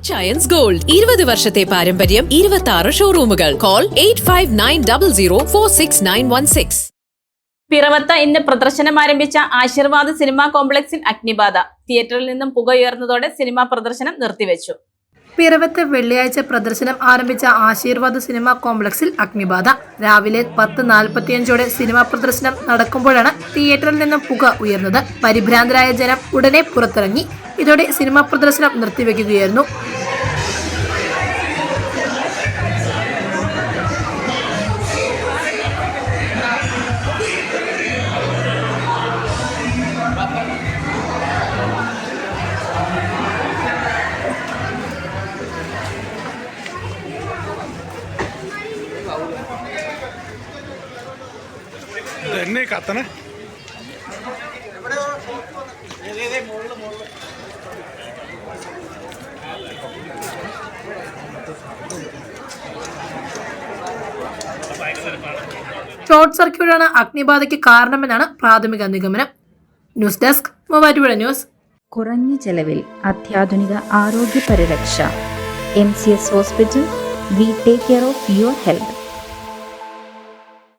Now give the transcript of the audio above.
Giants Gold 20 വർഷത്തെ പാരമ്പര്യം 26 ഷോറൂമുകൾ. Call 8590046916. പിറവത്ത് ഇന്ന് പ്രദർശനം ആരംഭിച്ച ആശീർവാദ് സിനിമാ കോംപ്ലക്സിൽ അഗ്നിബാധ. തിയേറ്ററിൽ നിന്നും പുക ഉയർന്നതോടെ സിനിമാ പ്രദർശനം നിർത്തിവെച്ചു. പിറവത്ത് വെള്ളിയാഴ്ച പ്രദർശനം ആരംഭിച്ച ആശീർവാദ് സിനിമാ കോംപ്ലക്സിൽ അഗ്നിബാധ. രാവിലെ 10:45 സിനിമാ പ്രദർശനം നടക്കുമ്പോഴാണ് തിയേറ്ററിൽ നിന്നും പുക ഉയർന്നത്. പരിഭ്രാന്തരായ ജനം ഉടനെ പുറത്തിറങ്ങി. ഇതോടെ സിനിമാ പ്രദർശനം നിർത്തിവെക്കുകയായിരുന്നു. എന്നെ കത്തണേ ഷോർട്ട് സർക്യൂട്ടാണ് അഗ്നിബാധയ്ക്ക് കാരണമെന്നാണ് പ്രാഥമിക നിഗമനം. News desk Muvattupuzha news. കുറഞ്ഞ ചെലവിൽ അത്യാധുനിക ആരോഗ്യ പരിരക്ഷ. MCS hospital. We take care of your health.